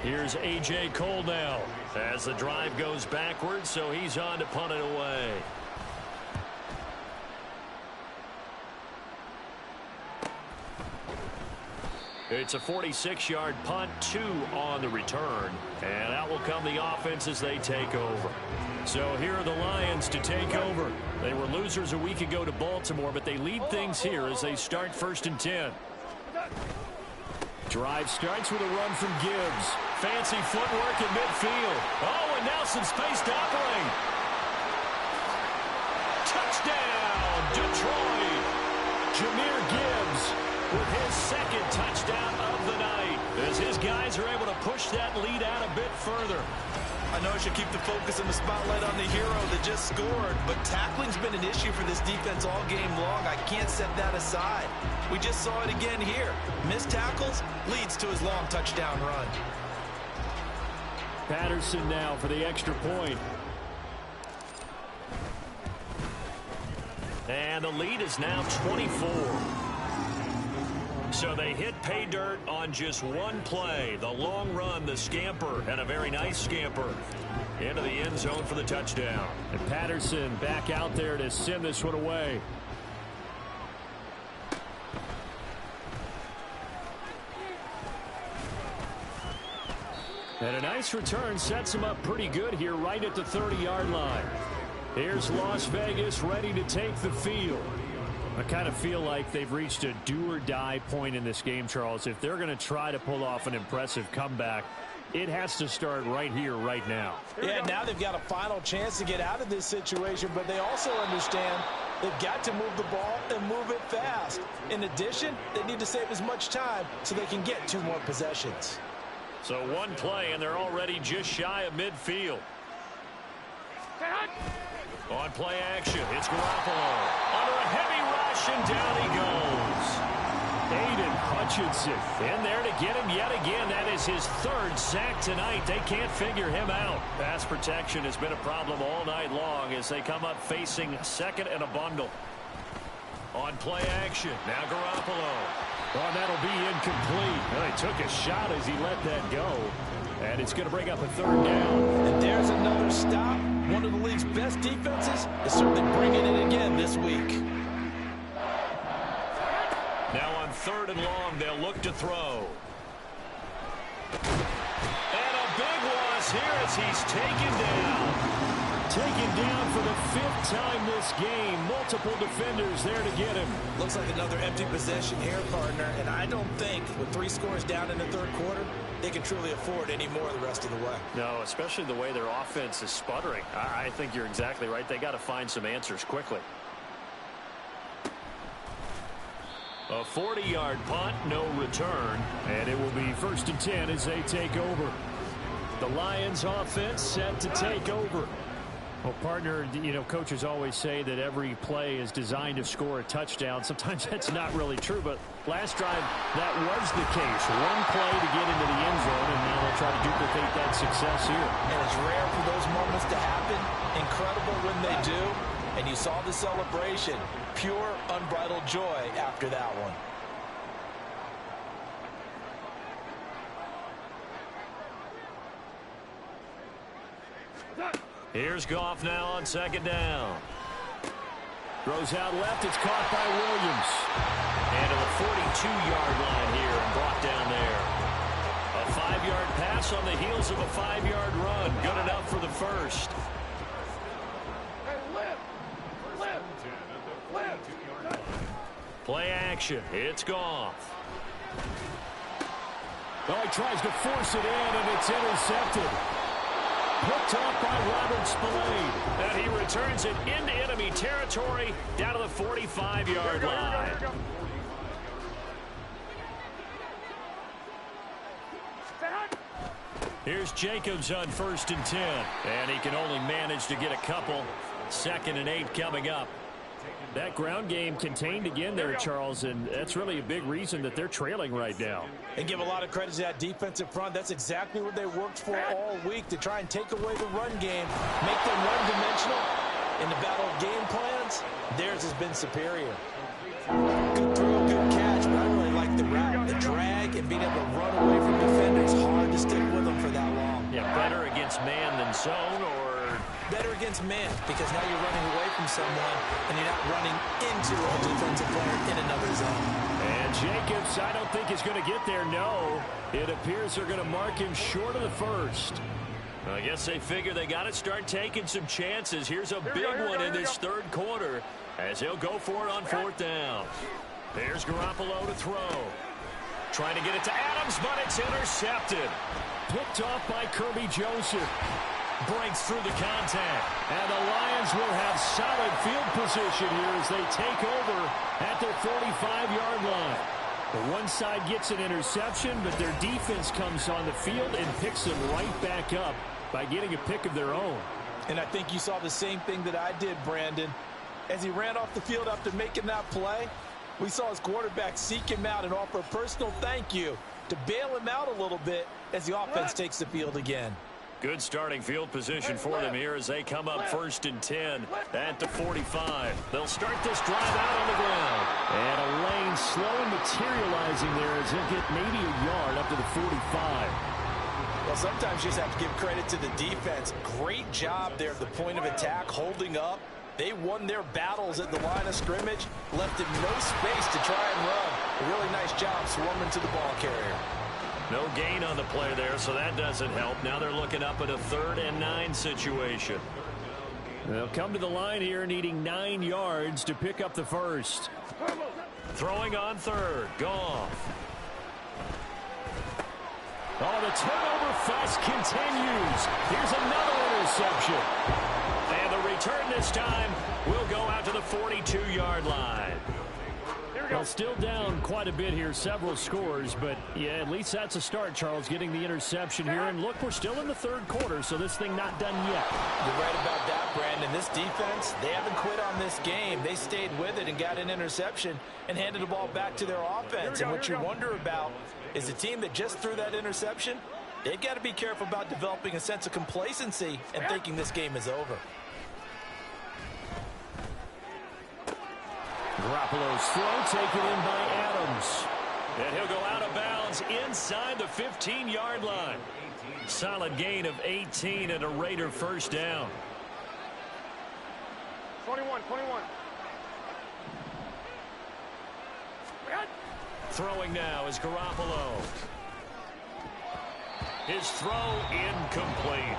S1: Here's A.J. Cole now as the drive goes backwards, so he's on to punt it away. It's a 46-yard punt, 2 on the return. And out will come the offense as they take over. So here are the Lions to take over. They were losers a week ago to Baltimore, but they lead things here as they start 1st and 10. Drive starts with a run from Gibbs. Fancy footwork in midfield. Oh, and now some space to operate. Touchdown, Detroit. Jahmyr Gibbs with his second touchdown of the night, as his guys are able to push that lead out a bit further.
S2: I know I should keep the focus and the spotlight on the hero that just scored, but tackling's been an issue for this defense all game long. I can't set that aside. We just saw it again here. Missed tackles leads to his long touchdown run.
S1: Patterson now for the extra point. And the lead is now 24. So they hit pay dirt on just one play. The long run, the scamper, and a very nice scamper into the end zone for the touchdown. And Patterson back out there to send this one away. And a nice return sets him up pretty good here right at the 30-yard line. Here's Las Vegas ready to take the field. I kind of feel like they've reached a do-or-die point in this game, Charles. If they're going to try to pull off an impressive comeback, it has to start right here, right now.
S3: Yeah, now they've got a final chance to get out of this situation, but they also understand they've got to move the ball and move it fast. In addition, they need to save as much time so they can get 2 more possessions.
S1: So one play, and they're already just shy of midfield. On play action, it's Garoppolo. Under a heavy rush, and down he goes. Aiden Hutchinson in there to get him yet again. That is his 3rd sack tonight. They can't figure him out. Pass protection has been a problem all night long as they come up facing 2nd and a bundle. On play action, now Garoppolo. Oh, that'll be incomplete. Well, he took a shot as he let that go. And it's going to bring up a 3rd down.
S3: And there's another stop. One of the league's best defenses is certainly bringing it again this week.
S1: Now on 3rd and long, they'll look to throw. And a big loss here as he's taken down. Taken down for the 5th time this game. Multiple defenders there to get him.
S3: Looks like another empty possession here, partner. And I don't think with 3 scores down in the 3rd quarter, they can truly afford any more the rest of the way.
S1: No, especially the way their offense is sputtering. I think you're exactly right. They got to find some answers quickly. A 40-yard punt, no return. And it will be 1st and 10 as they take over. The Lions offense set to take over. Well, partner, you know, coaches always say that every play is designed to score a touchdown. Sometimes that's not really true, but last drive, that was the case. One play to get into the end zone, and now they'll try to duplicate that success here.
S3: And it's rare for those moments to happen. Incredible when they do. And you saw the celebration. Pure, unbridled joy after that one.
S1: Here's Goff now on 2nd down. Throws out left. It's caught by Williams. And to the 42-yard line here and brought down there. A 5-yard pass on the heels of a 5-yard run. Good enough for the 1st. Play action. It's Goff. Well, he tries to force it in, and it's intercepted. Picked off by Robert Spillane. And he returns it into enemy territory down to the 45-yard line. Here's Jacobs on 1st and 10. And he can only manage to get a couple. 2nd and 8 coming up. That ground game contained again there, Charles, and that's really a big reason that they're trailing right now.
S3: And give a lot of credit to that defensive front. That's exactly what they worked for all week, to try and take away the run game, make them one-dimensional. In the battle of game plans, theirs has been superior. Good throw, good catch, but I really like the route, the drag, and being able to run away from defenders. Hard to stick with them for that long.
S1: Yeah, better against man than zone, or
S3: better against man, because now you're running away from someone and you're not running into a defensive player in another zone.
S1: And Jacobs, I don't think is going to get there. No, it appears they're going to mark him short of the 1st. I guess they figure they got to start taking some chances. Here's a big one in this 3rd quarter as he'll go for it on 4th down. There's Garoppolo to throw. Trying to get it to Adams, but it's intercepted. Picked off by Kirby Joseph. Breaks through the contact. And the Lions will have solid field position here as they take over at their 45-yard line. One side gets an interception, but their defense comes on the field and picks them right back up by getting a pick of their own.
S3: And I think you saw the same thing that I did, Brandon. As he ran off the field after making that play, we saw his quarterback seek him out and offer a personal thank you to bail him out a little bit as the offense takes the field again.
S1: Good starting field position for them here as they come up 1st and 10 at the 45. They'll start this drive out on the ground. And a lane slowly materializing there as he'll get maybe a yard up to the 45.
S3: Well, sometimes you just have to give credit to the defense. Great job there at the point of attack, holding up. They won their battles at the line of scrimmage, left him no space to try and run. A really nice job swarming to the ball carrier.
S1: No gain on the play there, so that doesn't help. Now they're looking up at a 3rd and 9 situation. They'll come to the line here needing 9 yards to pick up the first. Throwing on 3rd. Goff. Oh, the turnover fest continues. Here's another interception. And the return this time will go out to the 42-yard line. Well, still down quite a bit here, several scores, but yeah, at least that's a start, Charles, getting the interception here. And look, we're still in the 3rd quarter, so this thing not done yet.
S3: You're right about that, Brandon. This defense, they haven't quit on this game. They stayed with it and got an interception and handed the ball back to their offense. And what you wonder about is the team that just threw that interception, they've got to be careful about developing a sense of complacency and thinking this game is over.
S1: Garoppolo's throw taken in by Adams. And he'll go out of bounds inside the 15-yard line. Solid gain of 18 and a Raider first down.
S4: 21.
S1: Throwing now is Garoppolo. His throw incomplete.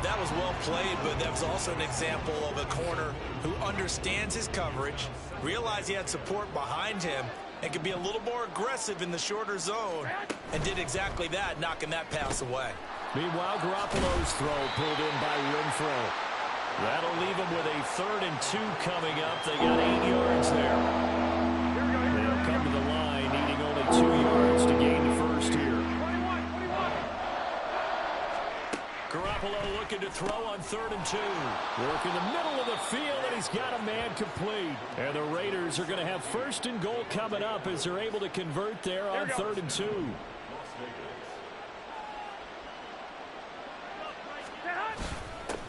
S2: That was well played, but that was also an example of a corner who understands his coverage, realized he had support behind him, and could be a little more aggressive in the shorter zone, and did exactly that, knocking that pass away.
S1: Meanwhile, Garoppolo's throw pulled in by Renfro. That'll leave him with a 3rd and 2 coming up. They got 8 yards there. They'll come to the line, needing only 2 yards to gain the first here. Garoppolo looking to throw on 3rd and 2. Work in the middle of the field, and he's got a man complete. And the Raiders are going to have 1st and goal coming up as they're able to convert there on 3rd and 2.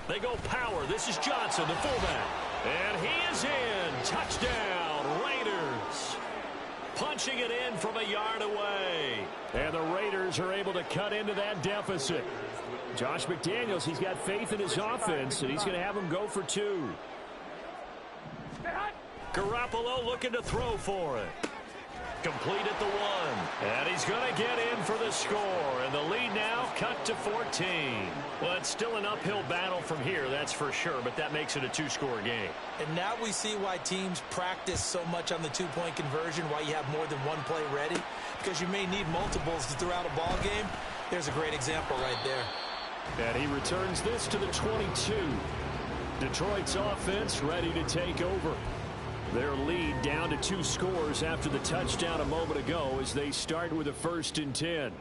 S1: They go power. This is Johnson, the fullback. And he is in. Touchdown, Raiders. Punching it in from a yard away. And the Raiders are able to cut into that deficit. Josh McDaniels, he's got faith in his offense, and he's going to have him go for 2. Garoppolo looking to throw for it. Complete at the 1. And he's going to get in for the score. And the lead now cut to 14. Well, it's still an uphill battle from here, that's for sure, but that makes it a 2-score game.
S3: And now we see why teams practice so much on the 2-point conversion, why you have more than one play ready, because you may need multiples to throw out a ball game. There's a great example right there.
S1: And he returns this to the 22. Detroit's offense ready to take over. Their lead down to 2 scores after the touchdown a moment ago as they start with a 1st and 10.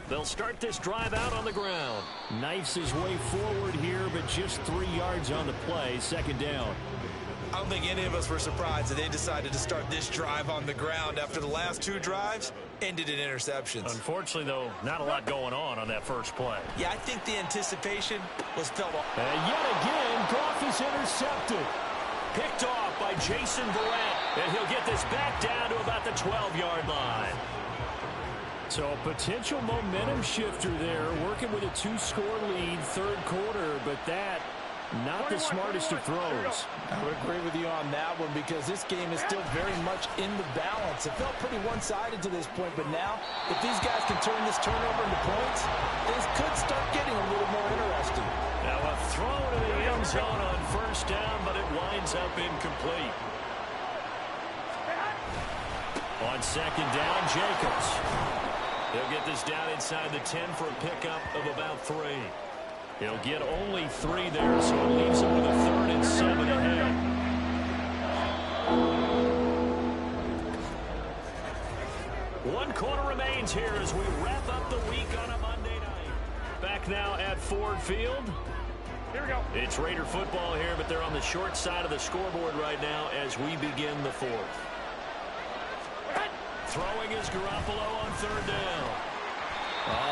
S1: They'll start this drive out on the ground. Knifes his way forward here, but just 3 yards on the play. 2nd down.
S2: I don't think any of us were surprised that they decided to start this drive on the ground after the last 2 drives ended in interceptions.
S1: Unfortunately, though, not a lot going on that first play.
S2: Yeah, I think the anticipation was felt off.
S1: And yet again, Goff is intercepted. Picked off by Jason Verrett. And he'll get this back down to about the 12-yard line. So a potential momentum shifter there, working with a 2-score lead, 3rd quarter, but that not the smartest of throws.
S3: I would agree with you on that one because this game is still very much in the balance. It felt pretty one-sided to this point, but now if these guys can turn this turnover into points, things could start getting a little more interesting.
S1: Now a throw to the end zone on 1st down, but it winds up incomplete. On 2nd down, Jacobs. They'll get this down inside the 10 for a pickup of about 3. He'll get only 3 there, so it leaves him with a 3rd and 7 ahead. 1 quarter remains here as we wrap up the week on a Monday night. Back now at Ford Field.
S4: Here we go.
S1: It's Raider football here, but they're on the short side of the scoreboard right now as we begin the 4th. Throwing is Garoppolo on 3rd down.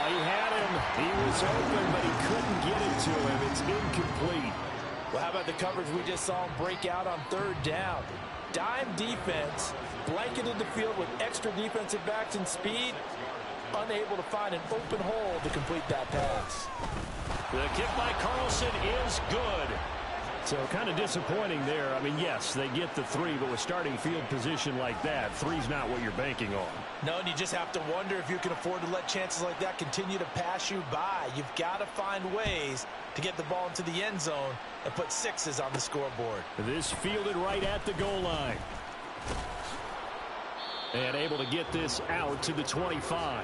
S7: He had him. He was open, but he couldn't get it to him. It's incomplete.
S3: Well, how about the coverage we just saw him break out on 3rd down? Dime defense, blanketed the field with extra defensive backs and speed, unable to find an open hole to complete that pass.
S1: The kick by Carlson is good.
S7: So kind of disappointing there. I mean, yes, they get the 3, but with starting field position like that, 3's not what you're banking on.
S3: No, and you just have to wonder if you can afford to let chances like that continue to pass you by. You've got to find ways to get the ball into the end zone and put 6s on the scoreboard.
S7: This fielded right at the goal line. And able to get this out to the 25.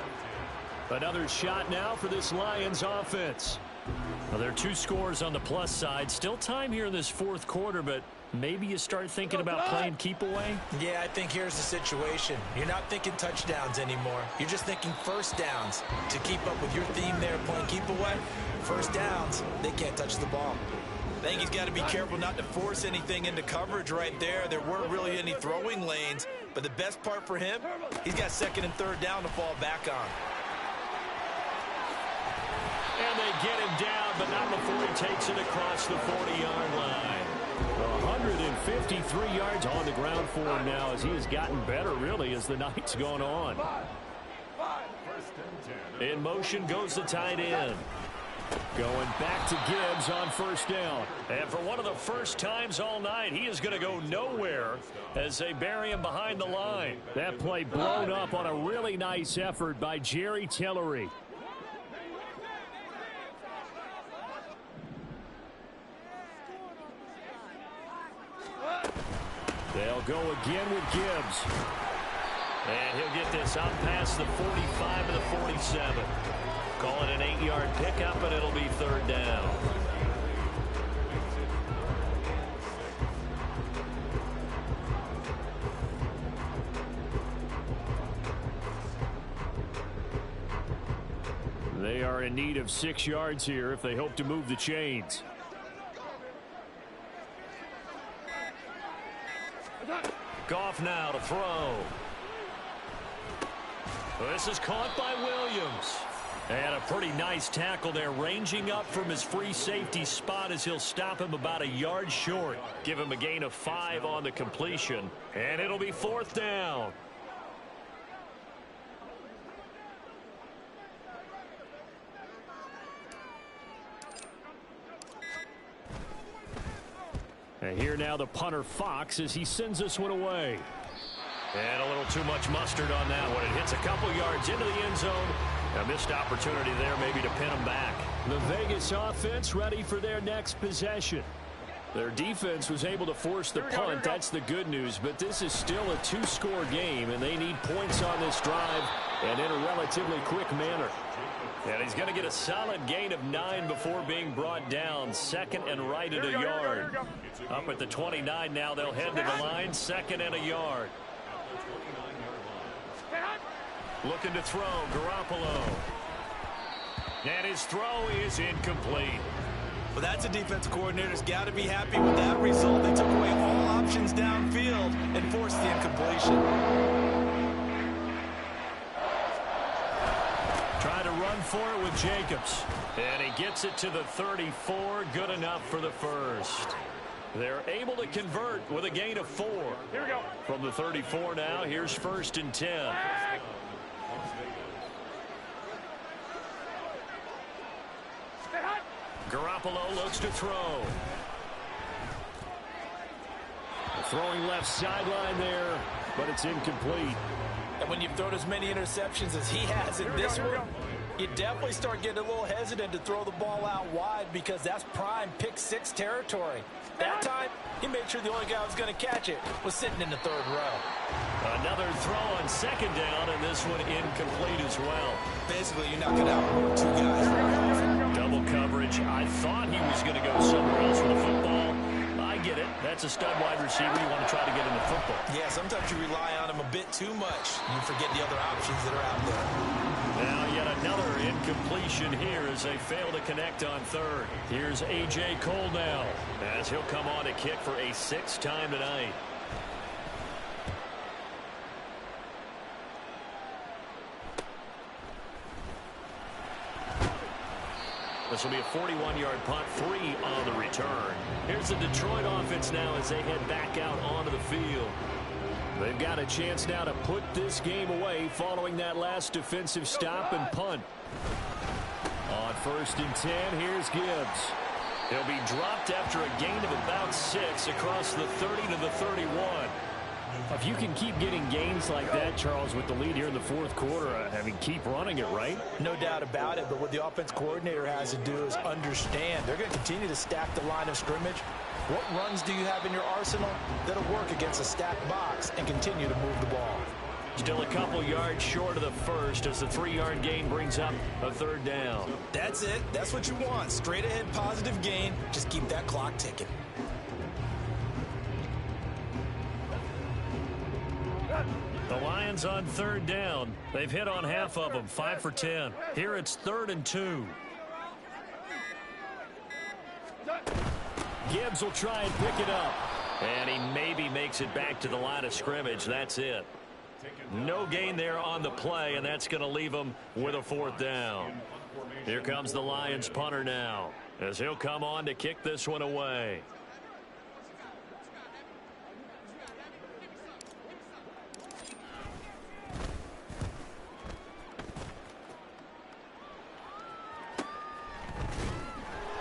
S7: Another shot now for this Lions offense. Well, there are 2 scores on the plus side. Still time here in this 4th quarter, but maybe you start thinking about playing keep away?
S3: Yeah, I think here's the situation. You're not thinking touchdowns anymore. You're just thinking first downs. To keep up with your theme there, playing keep away, first downs, they can't touch the ball. I think he's got to be careful not to force anything into coverage right there. There weren't really any throwing lanes, but the best part for him, he's got 2nd and 3rd down to fall back on.
S1: And they get him down, but not before he takes it across the 40-yard line.
S7: 153 yards on the ground for him now as he has gotten better, really, as the night's gone on.
S1: In motion goes the tight end.
S7: Going back to Gibbs on 1st down.
S1: And for one of the first times all night, he is going to go nowhere as they bury him behind the line.
S7: That play blown up on a really nice effort by Jerry Tillery. They'll go again with Gibbs.
S1: And he'll get this out past the 45 to the 47. Call it an 8-yard pickup, and it'll be 3rd down.
S7: They are in need of 6 yards here if they hope to move the chains.
S1: Goff now to throw. This is caught by Williams. And a pretty nice tackle there, ranging up from his free safety spot as he'll stop him about a yard short. Give him a gain of 5 on the completion. And it'll be 4th down.
S7: And here now the punter Fox as he sends this one away.
S1: And a little too much mustard on that one. It hits a couple yards into the end zone. A missed opportunity there maybe to pin him back.
S7: The Vegas offense ready for their next possession. Their defense was able to force the punt. That's the good news. But this is still a 2-score game, and they need points on this drive and in a relatively quick manner.
S1: And he's going to get a solid gain of 9 before being brought down. 2nd and right at a yard. Up at the 29 now, they'll head to the line. 2nd and a yard. Looking to throw, Garoppolo. And his throw is incomplete.
S2: Well, that's a defense coordinator's got to be happy with that result. They took away all options downfield and forced the incompletion.
S1: Try to run for it with Jacobs. And he gets it to the 34. Good enough for the first. They're able to convert with a gain of 4.
S4: Here we go.
S1: From the 34 now, here's 1st and 10. Garoppolo looks to throw.
S7: Throwing left sideline there, but it's incomplete.
S3: And when you've thrown as many interceptions as he has in this one, you definitely start getting a little hesitant to throw the ball out wide because that's prime pick 6 territory. That time, he made sure the only guy who was going to catch it was sitting in the 3rd row.
S1: Another throw on 2nd down, and this one incomplete as well.
S2: Basically, you're knocking out 2 guys.
S1: Double coverage. I thought he was going to go somewhere else with the football. I get it.
S7: that's a stud wide receiver you want to try to get in the football.
S2: Yeah, sometimes you rely on him a bit too much. You forget the other options that are out there.
S7: Now yet another incompletion here as they fail to connect on third. Here's A.J. Cole now as he'll come on to kick for a 6th time tonight. This will be a 41-yard punt, 3 on the return. Here's the Detroit offense now as they head back out onto the field. They've got a chance now to put this game away following that last defensive stop and punt. On 1st and 10, here's Gibbs. He'll be dropped after a gain of about 6 across the 30 to the 31.
S1: If you can keep getting gains like that, Charles, with the lead here in the 4th quarter, I mean, keep running it, right?
S3: No doubt about it, but what the offense coordinator has to do is understand they're going to continue to stack the line of scrimmage. What runs do you have in your arsenal that'll work against a stacked box and continue to move the ball?
S7: Still a couple yards short of the first as the 3-yard gain brings up a 3rd down.
S2: That's it. That's what you want. Straight ahead positive gain. Just keep that clock ticking.
S7: The Lions on 3rd down. They've hit on half of them, 5 for 10. Here it's 3rd and 2. Gibbs will try and pick it up. And he maybe makes it back to the line of scrimmage. That's it. No gain there on the play, and that's going to leave him with a 4th down. Here comes the Lions punter now as he'll come on to kick this one away.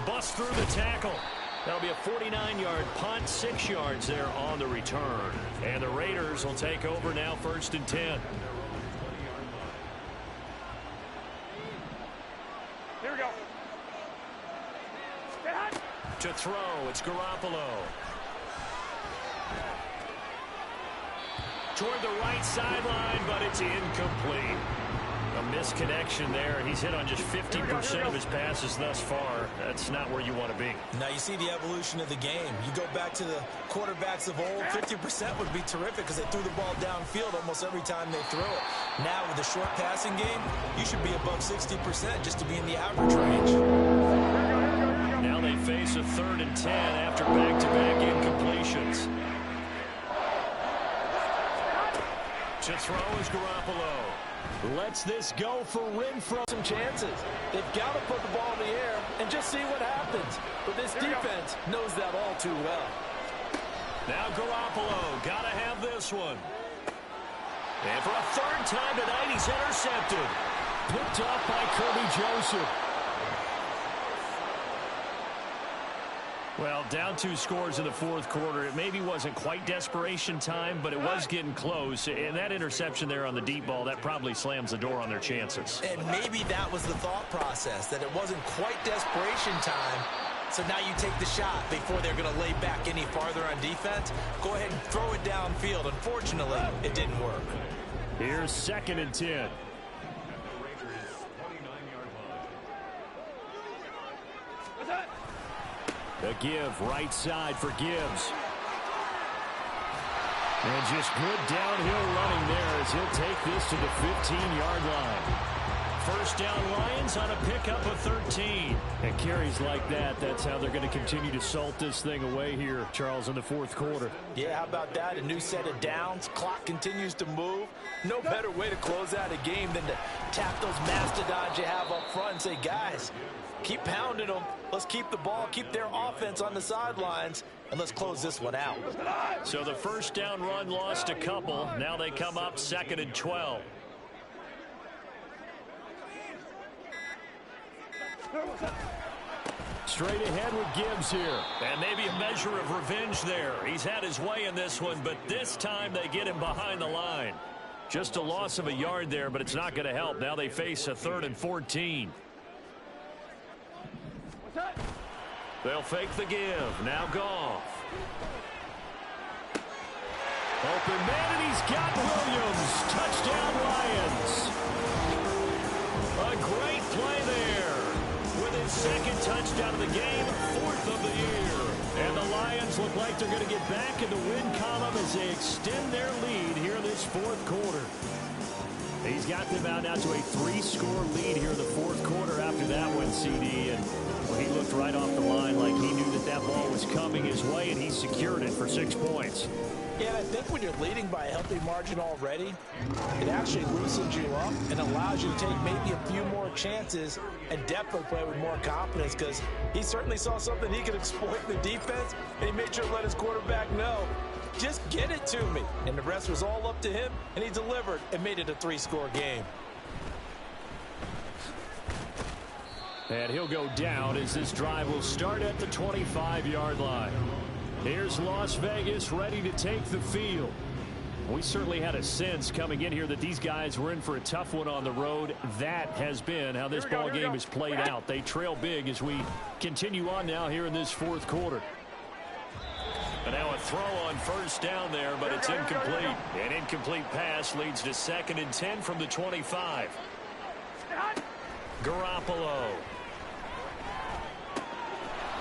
S7: Bust through the tackle. That'll be a 49-yard punt, 6 yards there on the return. And the Raiders will take over now, 1st and 10.
S4: Here we go. Get hot.
S7: To throw, it's Garoppolo. Toward the right sideline, but it's incomplete. A misconnection there, and he's hit on just 50% of his passes thus far. That's not where you want to be.
S2: Now you see the evolution of the game. You go back to the quarterbacks of old, 50% would be terrific because they threw the ball downfield almost every time they throw it. Now with the short passing game, you should be above 60% just to be in the average range.
S7: Now they face a 3rd and 10 after back-to-back incompletions. To throw is Garoppolo. Lets this go for Renfro.
S3: Some chances. They've got to put the ball in the air and just see what happens. But this defense knows that all too well.
S7: Now Garoppolo, got to have this one. And for a 3rd time tonight, he's intercepted.
S1: Picked up by Kirby Joseph.
S7: Well, down 2 scores in the 4th quarter. It maybe wasn't quite desperation time, but it was getting close. And that interception there on the deep ball, that probably slams the door on their chances.
S2: And maybe that was the thought process, that it wasn't quite desperation time. So now you take the shot before they're going to lay back any farther on defense. Go ahead and throw it downfield. Unfortunately, it didn't work.
S1: Here's 2nd and 10. A give, right side for Gibbs. And just good downhill running there as he'll take this to the 15-yard line.
S7: 1st down Lions on a pickup of 13.
S1: And carries like that, that's how they're going to continue to salt this thing away here, Charles, in the 4th quarter.
S3: Yeah, how about that? A new set of downs. Clock continues to move. No better way to close out a game than to tap those mastodons you have up front and say, guys, keep pounding them. Let's keep the ball, keep their offense on the sidelines, and let's close this one out.
S7: So the 1st down run lost a couple. Now they come up 2nd and 12.
S1: Straight ahead with Gibbs here.
S7: And maybe a measure of revenge there. He's had his way in this one, but this time they get him behind the line. Just a loss of a yard there, but it's not going to help. Now they face a 3rd and 14. They'll fake the give. Now Goff.
S1: Open man, and he's got Williams. Touchdown, Lions.
S7: A great play there. With his second touchdown of the game, 4th of the year. And the Lions look like they're going to get back in the win column as they extend their lead here in this 4th quarter. He's got them out now to a 3-score lead here in the 4th quarter after that one, CD. And well, he looked right off the line like he knew that that ball was coming his way, and he secured it for 6 points.
S3: Yeah, and I think when you're leading by a healthy margin already, it actually loosens you up and allows you to take maybe a few more chances and definitely play with more confidence, because he certainly saw something he could exploit in the defense, and he made sure to let his quarterback know, just get it to me. And the rest was all up to him, and he delivered and made it a 3-score game.
S7: And he'll go down as this drive will start at the 25-yard line. Here's Las Vegas ready to take the field. We certainly had a sense coming in here that these guys were in for a tough one on the road. That has been how this ball game has played out. They trail big as we continue on now here in this 4th quarter. And now a throw on 1st down there, but it's incomplete. An incomplete pass leads to 2nd and 10 from the 25. Garoppolo.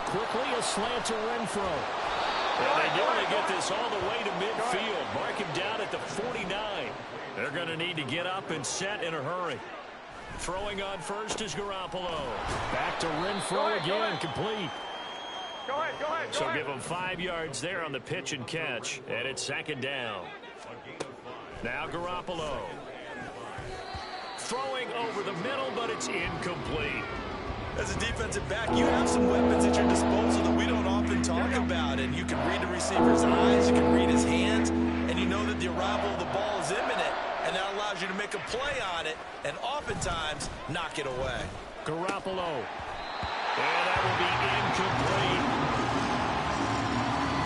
S7: Quickly a slant to Renfro. And they nearly get this all the way to midfield. Mark him down at the 49. They're going to need to get up and set in a hurry. Throwing on 1st is Garoppolo. Back to Renfro again, complete.
S4: Go ahead.
S7: So give him 5 yards there on the pitch and catch. And it's 2nd down. Now Garoppolo. Throwing over the middle, but it's incomplete.
S2: As a defensive back, you have some weapons at your disposal that we don't often talk about. And you can read the receiver's eyes, you can read his hands, and you know that the arrival of the ball is imminent. And that allows you to make a play on it and oftentimes knock it away.
S7: Garoppolo. And that will be incomplete.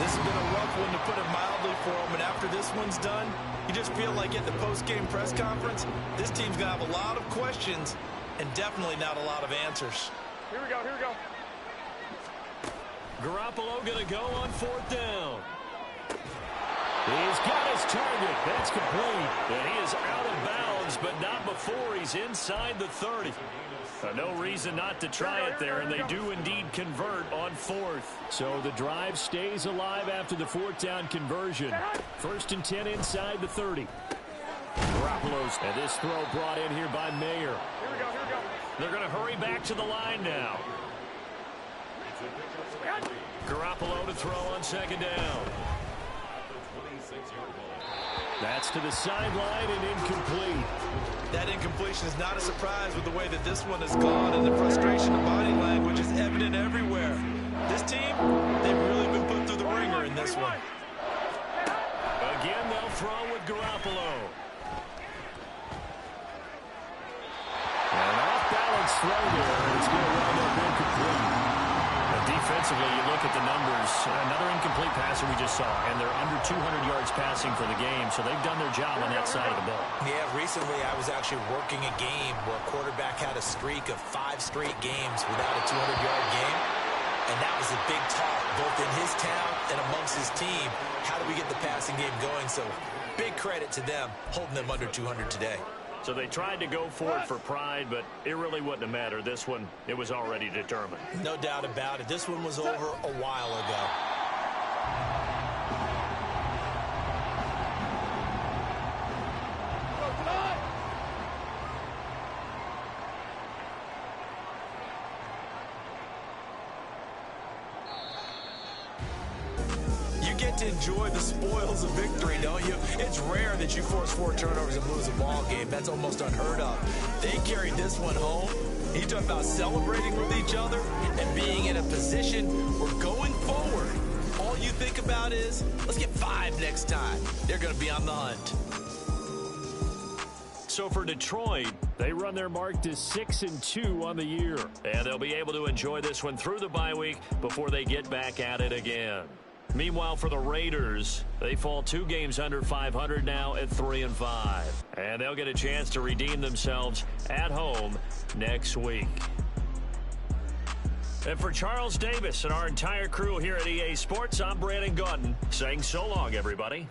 S2: This has been a rough one, to put it mildly, for him. And after this one's done, you just feel like at the post-game press conference, this team's going to have a lot of questions and definitely not a lot of answers.
S4: Here we go.
S7: Garoppolo going to go on 4th down. He's got his target. That's complete. And he is out of bounds, but not before he's inside the 30. No reason not to try it there, and they do indeed convert on 4th. So the drive stays alive after the 4th down conversion. 1st and 10 inside the 30. Garoppolo's, and this throw brought in here by Mayer.
S4: Here we go.
S7: They're going to hurry back to the line now. Garoppolo to throw on 2nd down. That's to the sideline and incomplete.
S2: That incompletion is not a surprise with the way that this one has gone, and the frustration of body language is evident everywhere. This team, they've really been put through the ringer in this one.
S7: Again, they'll throw with Garoppolo. An off-balance throw there, and it's going to wind up incomplete. Defensively, you look at the numbers. Another incomplete passer we just saw, and they're under 200 yards passing for the game, so they've done their job on that side of the ball.
S2: Yeah, recently I was actually working a game where a quarterback had a streak of 5 straight games without a 200-yard game, and that was a big talk both in his town and amongst his team. How do we get the passing game going? So big credit to them holding them under 200 today.
S7: So they tried to go for it for pride, but it really wouldn't have mattered. This one, it was already determined.
S2: No doubt about it. This one was over a while ago. To enjoy the spoils of victory, don't you? It's rare that you force 4 turnovers and lose a ball game. That's almost unheard of. They carried this one home. You talk about celebrating with each other and being in a position where going forward, all you think about is, let's get 5 next time. They're going to be on the hunt.
S7: So for Detroit, they run their mark to 6-2 on the year. And they'll be able to enjoy this one through the bye week before they get back at it again. Meanwhile, for the Raiders, they fall 2 games under 500 now at 3-5. And they'll get a chance to redeem themselves at home next week. And for Charles Davis and our entire crew here at EA Sports, I'm Brandon Gaudin saying so long, everybody.